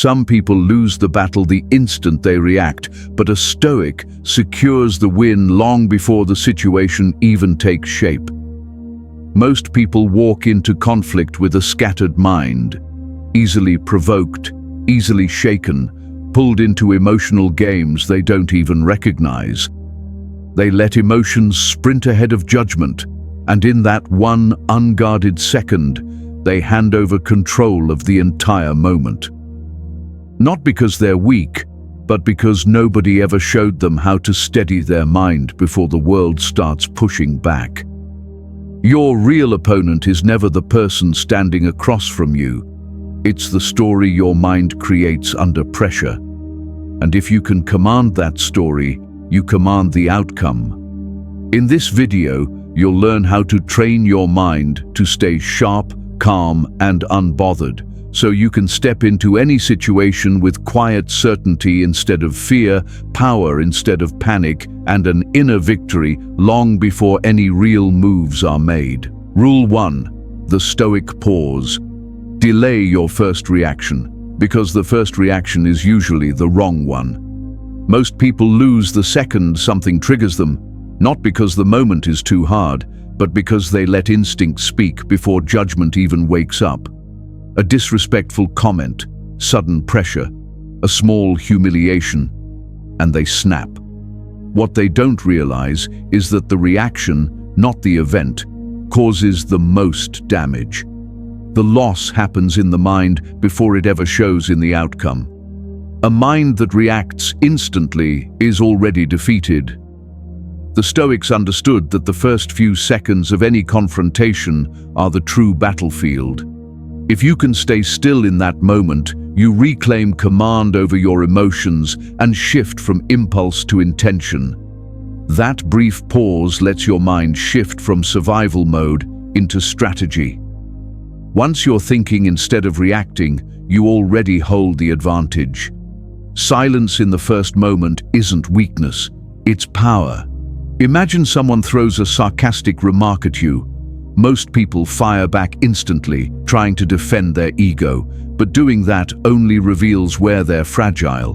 Some people lose the battle the instant they react, but a Stoic secures the win long before the situation even takes shape. Most people walk into conflict with a scattered mind, easily provoked, easily shaken, pulled into emotional games they don't even recognize. They let emotions sprint ahead of judgment, and in that one unguarded second, they hand over control of the entire moment. Not because they're weak, but because nobody ever showed them how to steady their mind before the world starts pushing back. Your real opponent is never the person standing across from you. It's the story your mind creates under pressure. And if you can command that story, you command the outcome. In this video, you'll learn how to train your mind to stay sharp, calm, and unbothered, so you can step into any situation with quiet certainty instead of fear, power instead of panic, and an inner victory long before any real moves are made. Rule 1. The Stoic pause. Delay your first reaction, because the first reaction is usually the wrong one. Most people lose the second something triggers them, not because the moment is too hard, but because they let instinct speak before judgment even wakes up. A disrespectful comment, sudden pressure, a small humiliation, and they snap. What they don't realize is that the reaction, not the event, causes the most damage. The loss happens in the mind before it ever shows in the outcome. A mind that reacts instantly is already defeated. The Stoics understood that the first few seconds of any confrontation are the true battlefield. If you can stay still in that moment, you reclaim command over your emotions and shift from impulse to intention. That brief pause lets your mind shift from survival mode into strategy. Once you're thinking instead of reacting, you already hold the advantage. Silence in the first moment isn't weakness, it's power. Imagine someone throws a sarcastic remark at you. Most people fire back instantly, trying to defend their ego, but doing that only reveals where they're fragile.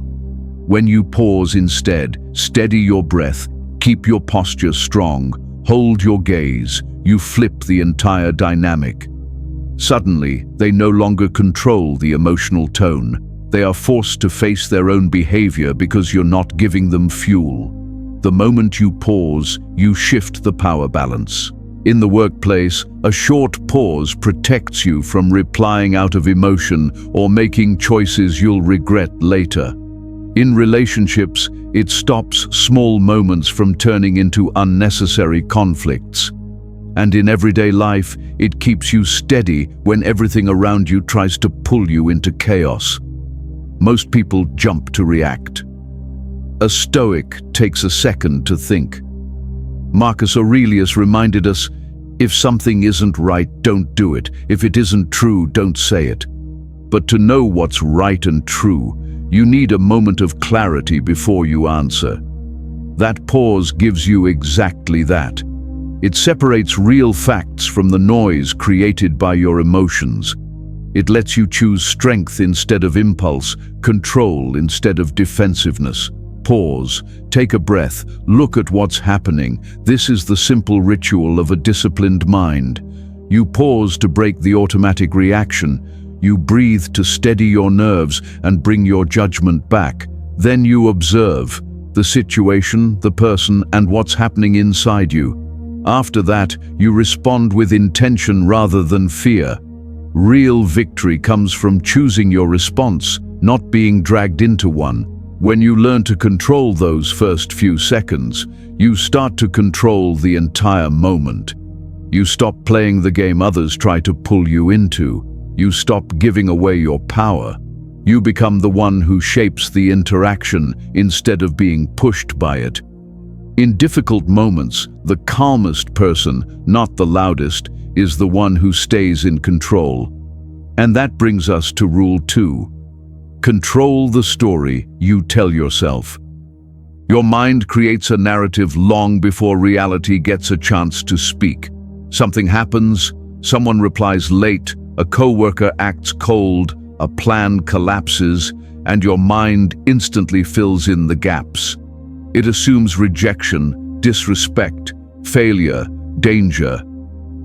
When you pause instead, steady your breath, keep your posture strong, hold your gaze, you flip the entire dynamic. Suddenly, they no longer control the emotional tone. They are forced to face their own behavior because you're not giving them fuel. The moment you pause, you shift the power balance. In the workplace, a short pause protects you from replying out of emotion or making choices you'll regret later. In relationships, it stops small moments from turning into unnecessary conflicts. And in everyday life, it keeps you steady when everything around you tries to pull you into chaos. Most people jump to react. A Stoic takes a second to think. Marcus Aurelius reminded us, if something isn't right, don't do it. If it isn't true, don't say it. But to know what's right and true, you need a moment of clarity before you answer. That pause gives you exactly that. It separates real facts from the noise created by your emotions. It lets you choose strength instead of impulse, control instead of defensiveness. Pause, take a breath, look at what's happening. This is the simple ritual of a disciplined mind. You pause to break the automatic reaction. You breathe to steady your nerves and bring your judgment back. Then you observe the situation, the person, and what's happening inside you. After that, you respond with intention rather than fear. Real victory comes from choosing your response, not being dragged into one. When you learn to control those first few seconds, you start to control the entire moment. You stop playing the game others try to pull you into. You stop giving away your power. You become the one who shapes the interaction instead of being pushed by it. In difficult moments, the calmest person, not the loudest, is the one who stays in control. And that brings us to rule 2. Control the story you tell yourself. Your mind creates a narrative long before reality gets a chance to speak. Something happens, someone replies late, a coworker acts cold, a plan collapses, and your mind instantly fills in the gaps. It assumes rejection, disrespect, failure, danger.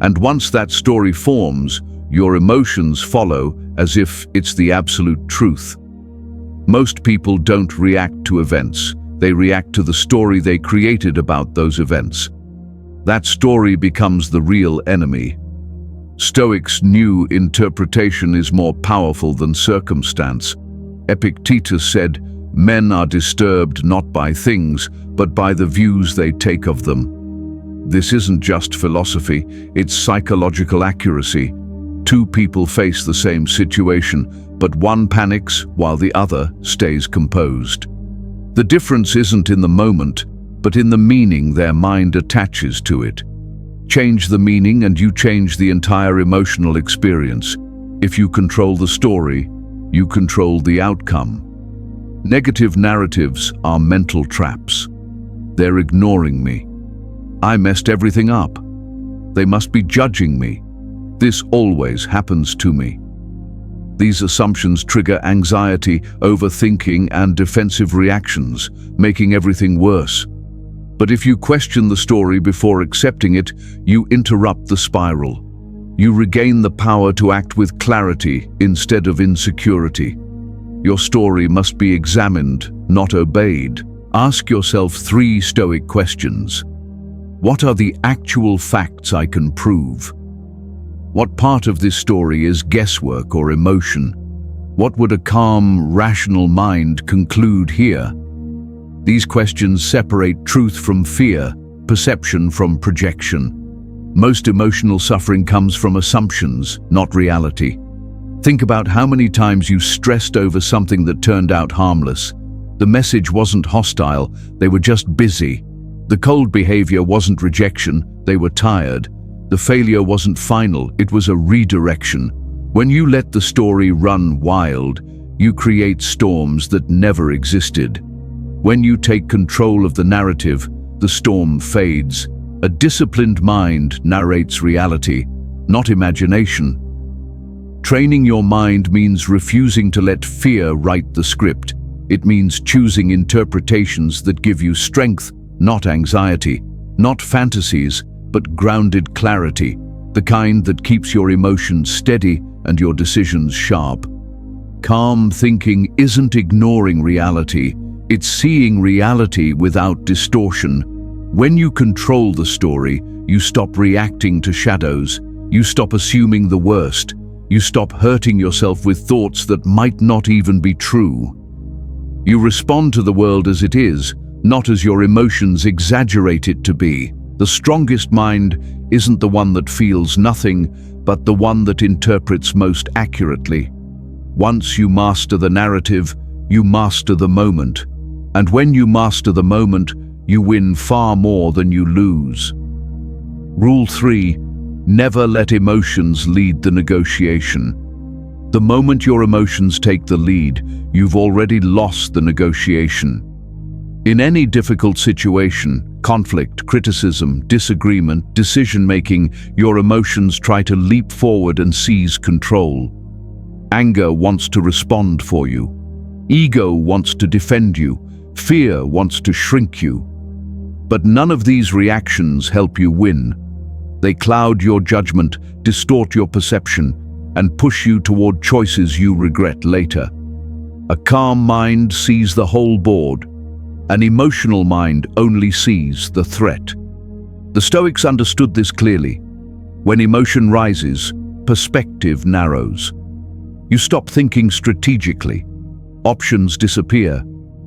And once that story forms, your emotions follow as if it's the absolute truth. Most people don't react to events. They react to the story they created about those events. That story becomes the real enemy. Stoics' new interpretation is more powerful than circumstance. Epictetus said, "Men are disturbed not by things, but by the views they take of them." This isn't just philosophy, it's psychological accuracy. Two people face the same situation, but one panics while the other stays composed. The difference isn't in the moment, but in the meaning their mind attaches to it. Change the meaning and you change the entire emotional experience. If you control the story, you control the outcome. Negative narratives are mental traps. They're ignoring me. I messed everything up. They must be judging me. This always happens to me. These assumptions trigger anxiety, overthinking, and defensive reactions, making everything worse. But if you question the story before accepting it, you interrupt the spiral. You regain the power to act with clarity instead of insecurity. Your story must be examined, not obeyed. Ask yourself 3 Stoic questions. What are the actual facts I can prove? What part of this story is guesswork or emotion? What would a calm, rational mind conclude here? These questions separate truth from fear, perception from projection. Most emotional suffering comes from assumptions, not reality. Think about how many times you stressed over something that turned out harmless. The message wasn't hostile, they were just busy. The cold behavior wasn't rejection, they were tired. The failure wasn't final, it was a redirection. When you let the story run wild, you create storms that never existed. When you take control of the narrative, the storm fades. A disciplined mind narrates reality, not imagination. Training your mind means refusing to let fear write the script. It means choosing interpretations that give you strength, not anxiety, not fantasies, but grounded clarity, the kind that keeps your emotions steady and your decisions sharp. Calm thinking isn't ignoring reality, it's seeing reality without distortion. When you control the story, you stop reacting to shadows, you stop assuming the worst, you stop hurting yourself with thoughts that might not even be true. You respond to the world as it is, not as your emotions exaggerate it to be. The strongest mind isn't the one that feels nothing, but the one that interprets most accurately. Once you master the narrative, you master the moment. And when you master the moment, you win far more than you lose. Rule 3. Never let emotions lead the negotiation. The moment your emotions take the lead, you've already lost the negotiation. In any difficult situation, conflict, criticism, disagreement, decision-making, your emotions try to leap forward and seize control. Anger wants to respond for you. Ego wants to defend you. Fear wants to shrink you. But none of these reactions help you win. They cloud your judgment, distort your perception, and push you toward choices you regret later. A calm mind sees the whole board. An emotional mind only sees the threat. The Stoics understood this clearly. When emotion rises, perspective narrows. You stop thinking strategically. Options disappear.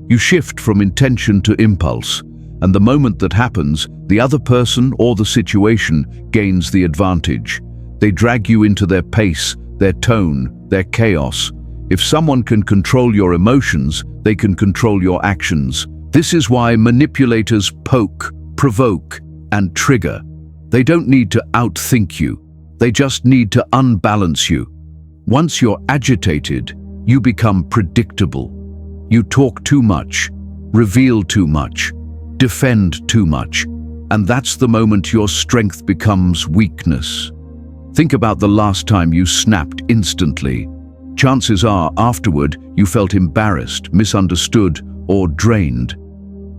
You shift from intention to impulse, and the moment that happens, the other person or the situation gains the advantage. They drag you into their pace, their tone, their chaos. If someone can control your emotions, they can control your actions. This is why manipulators poke, provoke, and trigger. They don't need to outthink you. They just need to unbalance you. Once you're agitated, you become predictable. You talk too much, reveal too much, defend too much, and that's the moment your strength becomes weakness. Think about the last time you snapped instantly. Chances are, afterward, you felt embarrassed, misunderstood, or drained.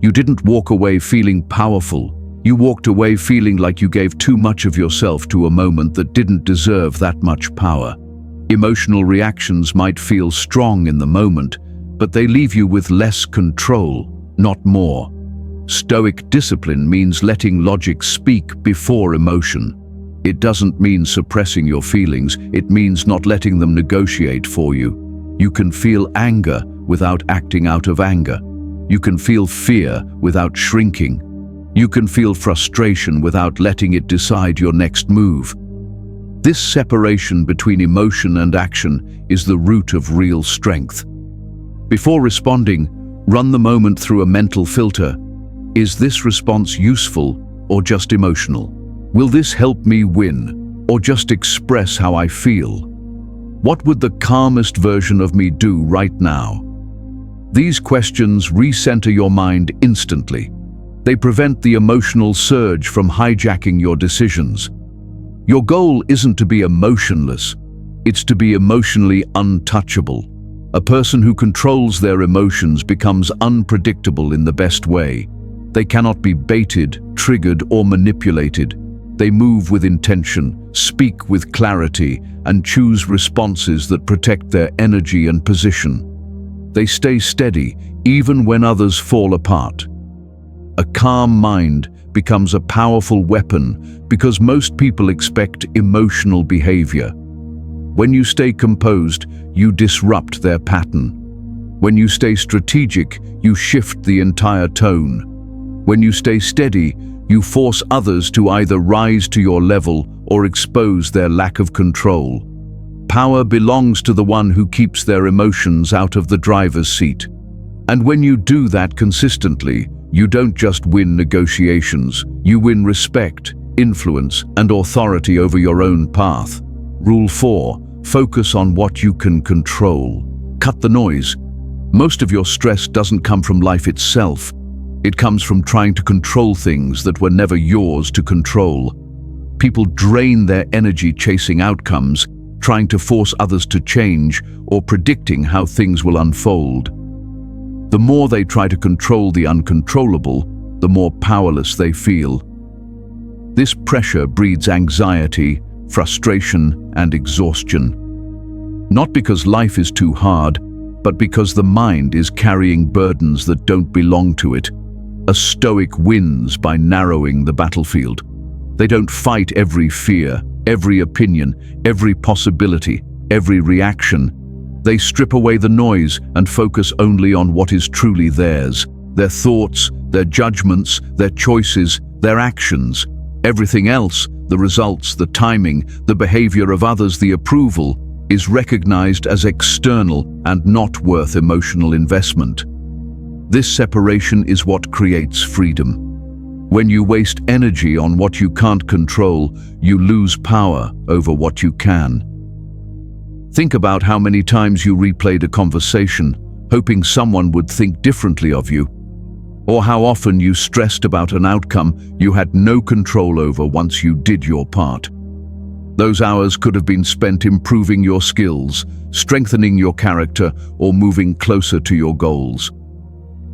You didn't walk away feeling powerful. You walked away feeling like you gave too much of yourself to a moment that didn't deserve that much power. Emotional reactions might feel strong in the moment, but they leave you with less control, not more. Stoic discipline means letting logic speak before emotion. It doesn't mean suppressing your feelings, it means not letting them negotiate for you. You can feel anger without acting out of anger. You can feel fear without shrinking. You can feel frustration without letting it decide your next move. This separation between emotion and action is the root of real strength. Before responding, run the moment through a mental filter. Is this response useful or just emotional? Will this help me win or just express how I feel? What would the calmest version of me do right now? These questions recenter your mind instantly. They prevent the emotional surge from hijacking your decisions. Your goal isn't to be emotionless, it's to be emotionally untouchable. A person who controls their emotions becomes unpredictable in the best way. They cannot be baited, triggered, or manipulated. They move with intention, speak with clarity, and choose responses that protect their energy and position. They stay steady, even when others fall apart. A calm mind becomes a powerful weapon because most people expect emotional behavior. When you stay composed, you disrupt their pattern. When you stay strategic, you shift the entire tone. When you stay steady, you force others to either rise to your level or expose their lack of control. Power belongs to the one who keeps their emotions out of the driver's seat. And when you do that consistently, you don't just win negotiations, you win respect, influence, and authority over your own path. Rule 4. Focus on what you can control. Cut the noise. Most of your stress doesn't come from life itself. It comes from trying to control things that were never yours to control. People drain their energy chasing outcomes, trying to force others to change, or predicting how things will unfold. The more they try to control the uncontrollable, the more powerless they feel. This pressure breeds anxiety, frustration, and exhaustion. Not because life is too hard, but because the mind is carrying burdens that don't belong to it. A Stoic wins by narrowing the battlefield. They don't fight every fear, every opinion, every possibility, every reaction. They strip away the noise and focus only on what is truly theirs. Their thoughts, their judgments, their choices, their actions. Everything else, the results, the timing, the behavior of others, the approval, is recognized as external and not worth emotional investment. This separation is what creates freedom. When you waste energy on what you can't control, you lose power over what you can. Think about how many times you replayed a conversation, hoping someone would think differently of you, or how often you stressed about an outcome you had no control over once you did your part. Those hours could have been spent improving your skills, strengthening your character, or moving closer to your goals.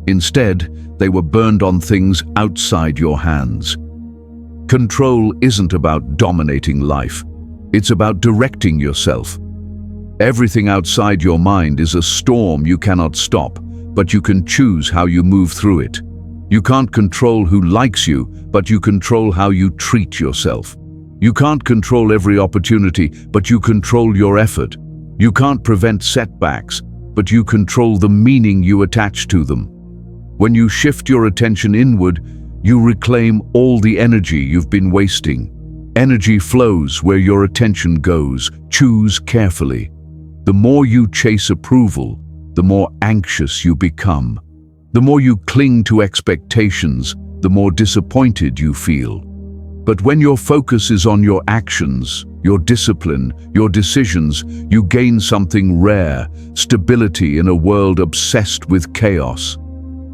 Instead, they were burned on things outside your hands. Control isn't about dominating life. It's about directing yourself. Everything outside your mind is a storm you cannot stop, but you can choose how you move through it. You can't control who likes you, but you control how you treat yourself. You can't control every opportunity, but you control your effort. You can't prevent setbacks, but you control the meaning you attach to them. When you shift your attention inward, you reclaim all the energy you've been wasting. Energy flows where your attention goes. Choose carefully. The more you chase approval, the more anxious you become. The more you cling to expectations, the more disappointed you feel. But when your focus is on your actions, your discipline, your decisions, you gain something rare: stability in a world obsessed with chaos.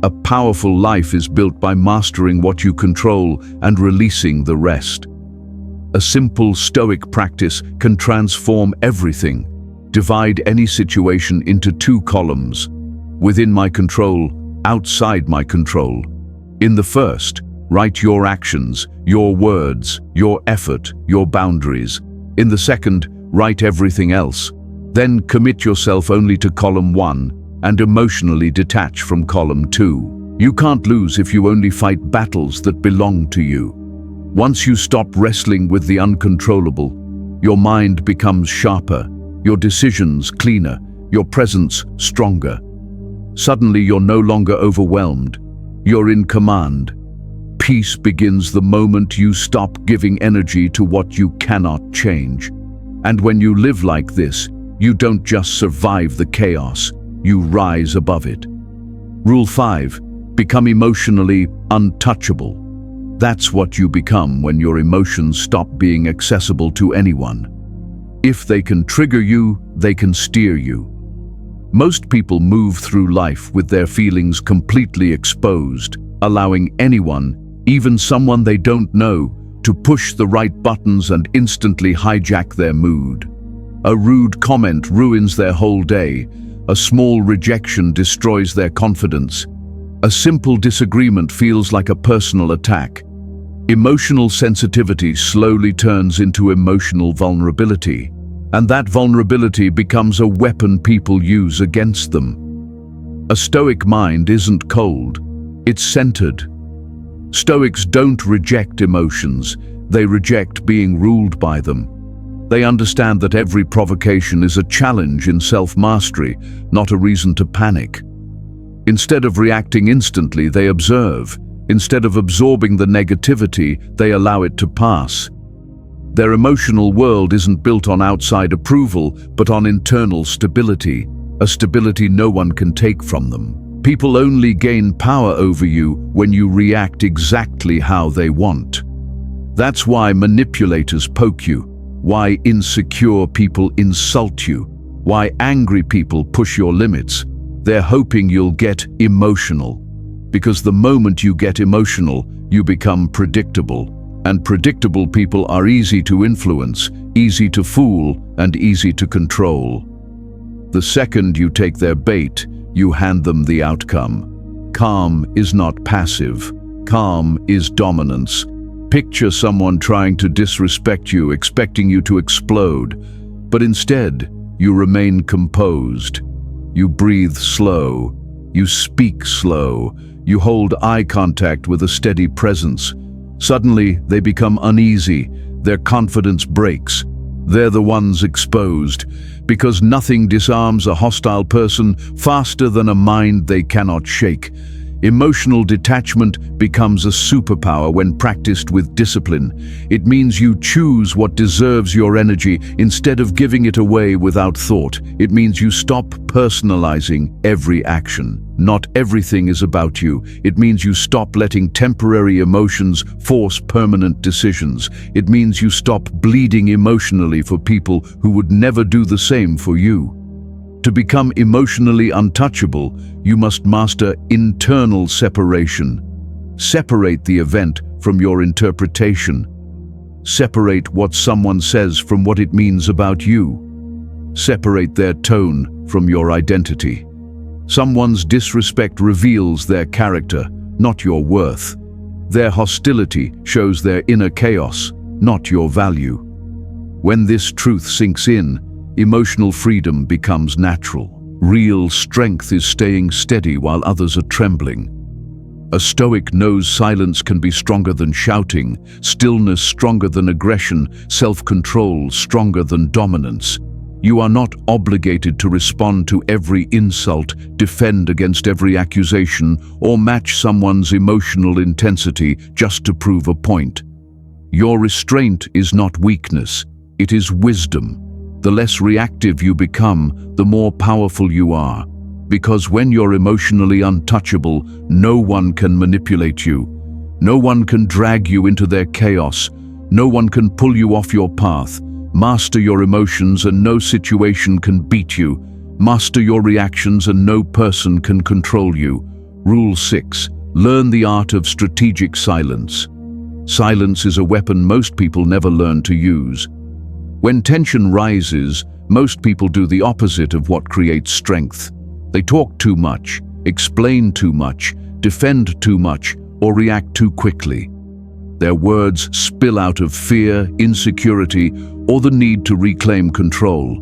A powerful life is built by mastering what you control and releasing the rest. A simple Stoic practice can transform everything. Divide any situation into two columns: within my control, outside my control. In the first, write your actions, your words, your effort, your boundaries. In the second, write everything else. Then commit yourself only to column 1 and emotionally detach from column 2. You can't lose if you only fight battles that belong to you. Once you stop wrestling with the uncontrollable, your mind becomes sharper, your decisions cleaner, your presence stronger. Suddenly you're no longer overwhelmed. You're in command. Peace begins the moment you stop giving energy to what you cannot change. And when you live like this, you don't just survive the chaos, you rise above it. Rule 5. Become emotionally untouchable. That's what you become when your emotions stop being accessible to anyone. If they can trigger you, they can steer you. Most people move through life with their feelings completely exposed, allowing anyone, even someone they don't know, to push the right buttons and instantly hijack their mood. A rude comment ruins their whole day. A small rejection destroys their confidence. A simple disagreement feels like a personal attack. Emotional sensitivity slowly turns into emotional vulnerability, and that vulnerability becomes a weapon people use against them. A Stoic mind isn't cold, it's centered. Stoics don't reject emotions, they reject being ruled by them. They understand that every provocation is a challenge in self-mastery, not a reason to panic. Instead of reacting instantly, they observe. Instead of absorbing the negativity, they allow it to pass. Their emotional world isn't built on outside approval, but on internal stability, a stability no one can take from them. People only gain power over you when you react exactly how they want. That's why manipulators poke you, why insecure people insult you, why angry people push your limits. They're hoping you'll get emotional. Because the moment you get emotional, you become predictable. And predictable people are easy to influence, easy to fool, and easy to control. The second you take their bait, you hand them the outcome. Calm is not passive. Calm is dominance. Picture someone trying to disrespect you, expecting you to explode. But instead, you remain composed. You breathe slow. You speak slow. You hold eye contact with a steady presence. Suddenly, they become uneasy. Their confidence breaks. They're the ones exposed, because nothing disarms a hostile person faster than a mind they cannot shake. Emotional detachment becomes a superpower when practiced with discipline. It means you choose what deserves your energy instead of giving it away without thought. It means you stop personalizing every action. Not everything is about you. It means you stop letting temporary emotions force permanent decisions. It means you stop bleeding emotionally for people who would never do the same for you. To become emotionally untouchable, you must master internal separation. Separate the event from your interpretation. Separate what someone says from what it means about you. Separate their tone from your identity. Someone's disrespect reveals their character, not your worth. Their hostility shows their inner chaos, not your value. When this truth sinks in, emotional freedom becomes natural. Real strength is staying steady while others are trembling. A Stoic knows silence can be stronger than shouting, stillness stronger than aggression, self-control stronger than dominance. You are not obligated to respond to every insult, defend against every accusation, or match someone's emotional intensity just to prove a point. Your restraint is not weakness, it is wisdom. The less reactive you become, the more powerful you are. Because when you're emotionally untouchable, no one can manipulate you. No one can drag you into their chaos. No one can pull you off your path. Master your emotions and no situation can beat you. Master your reactions and no person can control you. Rule 6. Learn the art of strategic silence. Silence is a weapon most people never learn to use. When tension rises, Most people do the opposite of what creates strength. They talk too much, explain too much, defend too much, or react too quickly. Their words spill out of fear, insecurity, or the need to reclaim control.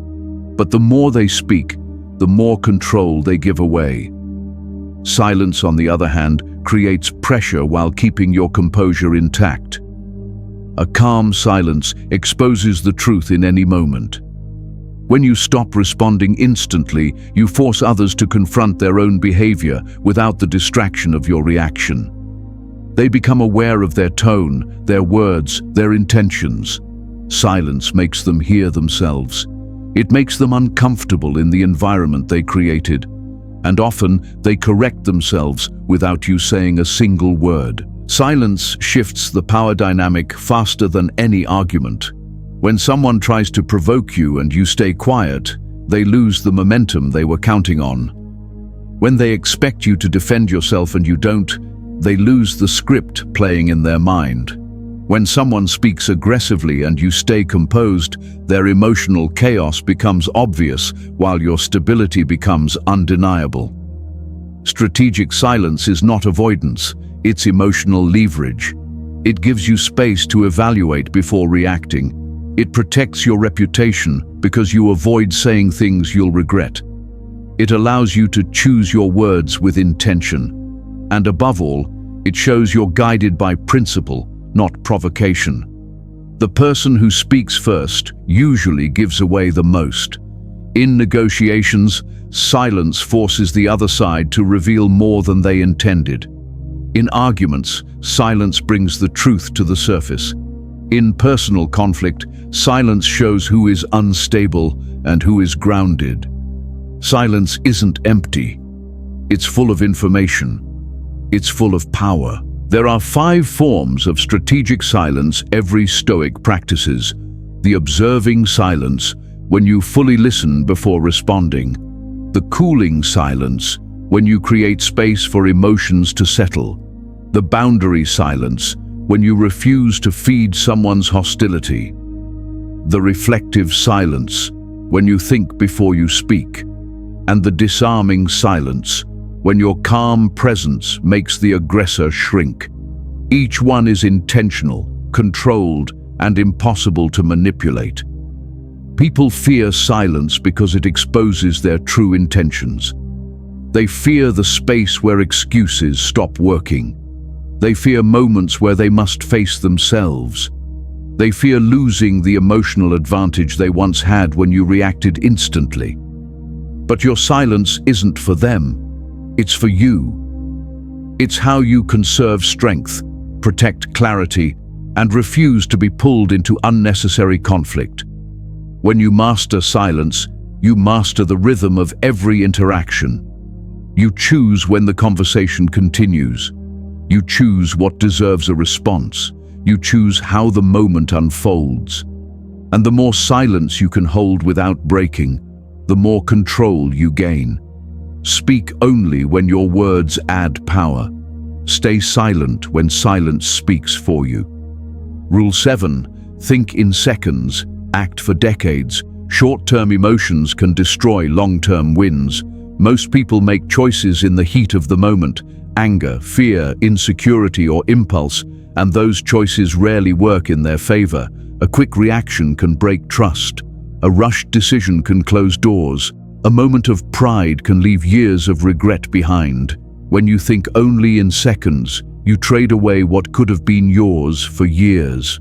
But the more they speak, the more control they give away. Silence, on the other hand, creates pressure while keeping your composure intact. A calm silence exposes the truth in any moment. When you stop responding instantly, you force others to confront their own behavior without the distraction of your reaction. They become aware of their tone, their words, their intentions. Silence makes them hear themselves. It makes them uncomfortable in the environment they created, and often they correct themselves without you saying a single word. Silence shifts the power dynamic faster than any argument. When someone tries to provoke you and you stay quiet, they lose the momentum they were counting on. When they expect you to defend yourself and you don't, they lose the script playing in their mind. When someone speaks aggressively and you stay composed, their emotional chaos becomes obvious while your stability becomes undeniable. Strategic silence is not avoidance, it's emotional leverage. It gives you space to evaluate before reacting. It protects your reputation because you avoid saying things you'll regret. It allows you to choose your words with intention. And above all, it shows you're guided by principle, not provocation. The person who speaks first usually gives away the most. In negotiations, silence forces the other side to reveal more than they intended. In arguments, silence brings the truth to the surface. In personal conflict, silence shows who is unstable and who is grounded. Silence isn't empty. It's full of information. It's full of power. There are 5 forms of strategic silence every Stoic practices. The observing silence, when you fully listen before responding. The cooling silence, when you create space for emotions to settle. The boundary silence, when you refuse to feed someone's hostility. The reflective silence, when you think before you speak. And the disarming silence, when your calm presence makes the aggressor shrink. Each one is intentional, controlled, and impossible to manipulate. People fear silence because it exposes their true intentions. They fear the space where excuses stop working. They fear moments where they must face themselves. They fear losing the emotional advantage they once had when you reacted instantly. But your silence isn't for them. It's for you. It's how you conserve strength, protect clarity, and refuse to be pulled into unnecessary conflict. When you master silence, you master the rhythm of every interaction. You choose when the conversation continues. You choose what deserves a response. You choose how the moment unfolds. And the more silence you can hold without breaking, the more control you gain. Speak only when your words add power. Stay silent when silence speaks for you. Rule 7. Think in seconds, act for decades. Short-term emotions can destroy long-term wins. Most people make choices in the heat of the moment, anger, fear, insecurity, or impulse, and those choices rarely work in their favor. A quick reaction can break trust. A rushed decision can close doors. A moment of pride can leave years of regret behind. When you think only in seconds, you trade away what could have been yours for years.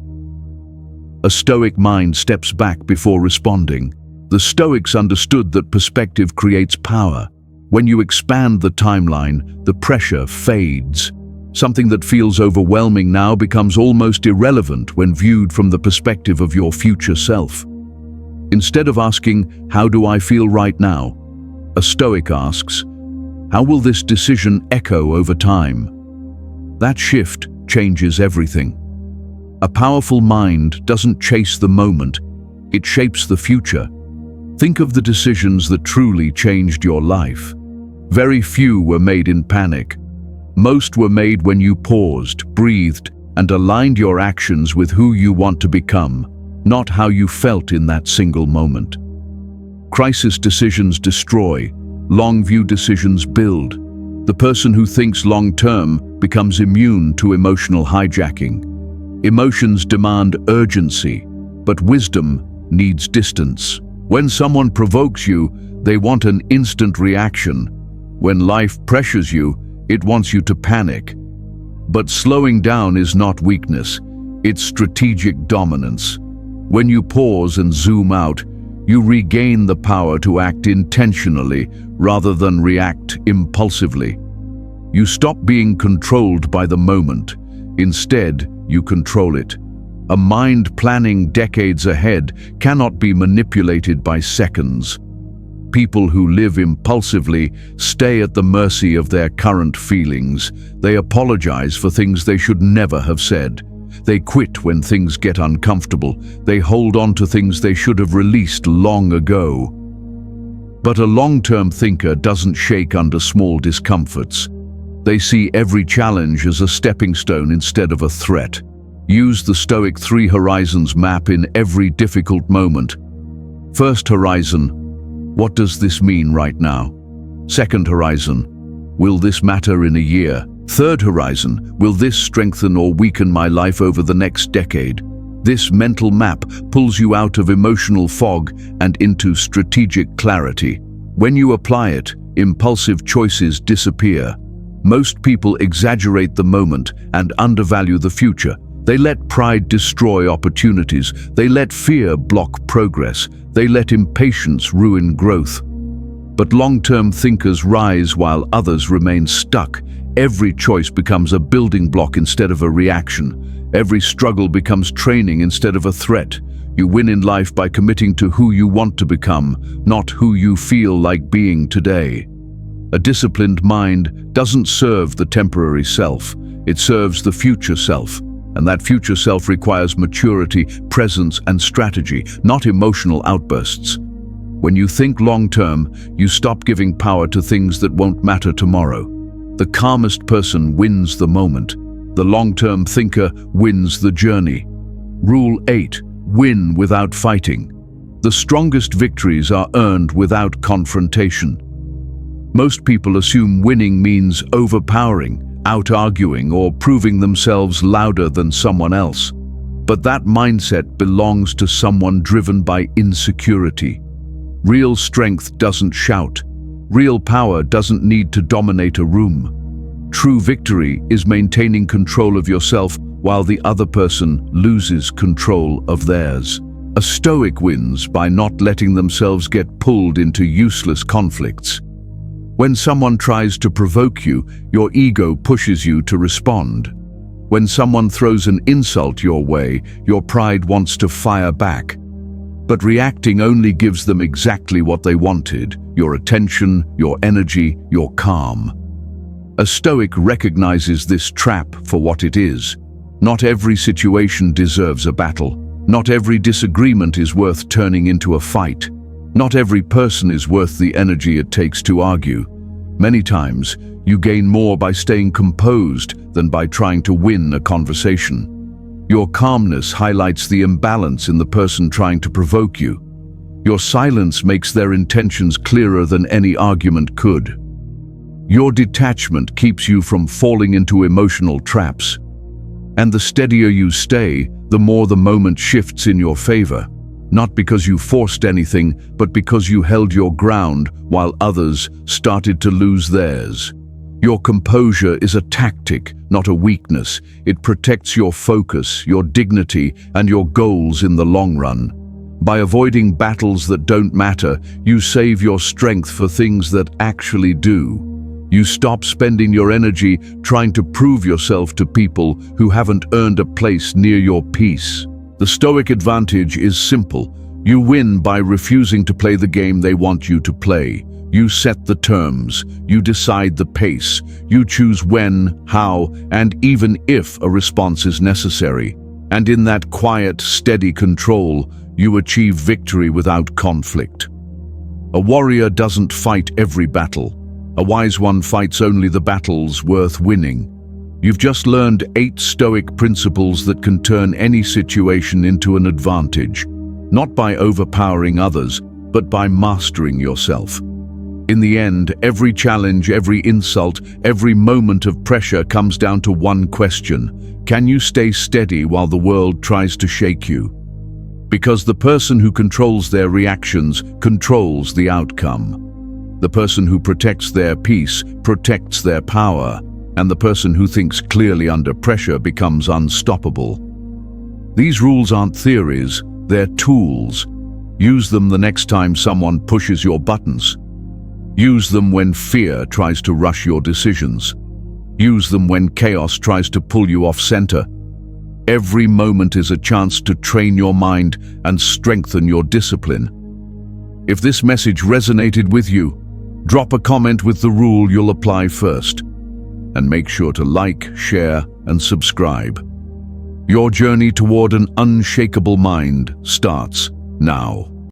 A Stoic mind steps back before responding. The Stoics understood that perspective creates power. When you expand the timeline, the pressure fades. Something that feels overwhelming now becomes almost irrelevant when viewed from the perspective of your future self. Instead of asking, "How do I feel right now?" a Stoic asks, "How will this decision echo over time?" That shift changes everything. A powerful mind doesn't chase the moment, it shapes the future. Think of the decisions that truly changed your life. Very few were made in panic. Most were made when you paused, breathed, and aligned your actions with who you want to become, not how you felt in that single moment. Crisis decisions destroy, long-view decisions build. The person who thinks long-term becomes immune to emotional hijacking. Emotions demand urgency, but wisdom needs distance. When someone provokes you, they want an instant reaction. When life pressures you, it wants you to panic. But slowing down is not weakness, it's strategic dominance. When you pause and zoom out, you regain the power to act intentionally rather than react impulsively. You stop being controlled by the moment. Instead, you control it. A mind planning decades ahead cannot be manipulated by seconds. People who live impulsively stay at the mercy of their current feelings. They apologize for things they should never have said. They quit when things get uncomfortable. They hold on to things they should have released long ago. But a long-term thinker doesn't shake under small discomforts. They see every challenge as a stepping stone instead of a threat. Use the Stoic 3 Horizons map in every difficult moment. First horizon, what does this mean right now? Second horizon, will this matter in a year? Third horizon, will this strengthen or weaken my life over the next decade? This mental map pulls you out of emotional fog and into strategic clarity. When you apply it, impulsive choices disappear. Most people exaggerate the moment and undervalue the future. They let pride destroy opportunities. They let fear block progress. They let impatience ruin growth. But long-term thinkers rise while others remain stuck. Every choice becomes a building block instead of a reaction. Every struggle becomes training instead of a threat. You win in life by committing to who you want to become, not who you feel like being today. A disciplined mind doesn't serve the temporary self. It serves the future self. And that future self requires maturity, presence, and strategy, not emotional outbursts. When you think long-term, you stop giving power to things that won't matter tomorrow. The calmest person wins the moment. The long-term thinker wins the journey. Rule 8: win without fighting. The strongest victories are earned without confrontation. Most people assume winning means overpowering, out-arguing, or proving themselves louder than someone else. But that mindset belongs to someone driven by insecurity. Real strength doesn't shout. Real power doesn't need to dominate a room. True victory is maintaining control of yourself while the other person loses control of theirs. A Stoic wins by not letting themselves get pulled into useless conflicts. When someone tries to provoke you, your ego pushes you to respond. When someone throws an insult your way, your pride wants to fire back. But reacting only gives them exactly what they wanted: your attention, your energy, your calm. A Stoic recognizes this trap for what it is. Not every situation deserves a battle. Not every disagreement is worth turning into a fight. Not every person is worth the energy it takes to argue. Many times, you gain more by staying composed than by trying to win a conversation. Your calmness highlights the imbalance in the person trying to provoke you. Your silence makes their intentions clearer than any argument could. Your detachment keeps you from falling into emotional traps. And the steadier you stay, the more the moment shifts in your favor. Not because you forced anything, but because you held your ground while others started to lose theirs. Your composure is a tactic, not a weakness. It protects your focus, your dignity, and your goals in the long run. By avoiding battles that don't matter, you save your strength for things that actually do. You stop spending your energy trying to prove yourself to people who haven't earned a place near your peace. The Stoic advantage is simple. You win by refusing to play the game they want you to play. You set the terms. You decide the pace. You choose when, how, and even if a response is necessary. And in that quiet, steady control, you achieve victory without conflict. A warrior doesn't fight every battle. A wise one fights only the battles worth winning. You've just learned 8 Stoic principles that can turn any situation into an advantage. Not by overpowering others, but by mastering yourself. In the end, every challenge, every insult, every moment of pressure comes down to one question: can you stay steady while the world tries to shake you? Because the person who controls their reactions controls the outcome. The person who protects their peace protects their power, and the person who thinks clearly under pressure becomes unstoppable. These rules aren't theories, they're tools. Use them the next time someone pushes your buttons. Use them when fear tries to rush your decisions. Use them when chaos tries to pull you off center. Every moment is a chance to train your mind and strengthen your discipline. If this message resonated with you, drop a comment with the rule you'll apply first. And make sure to like, share, and subscribe. Your journey toward an unshakable mind starts now.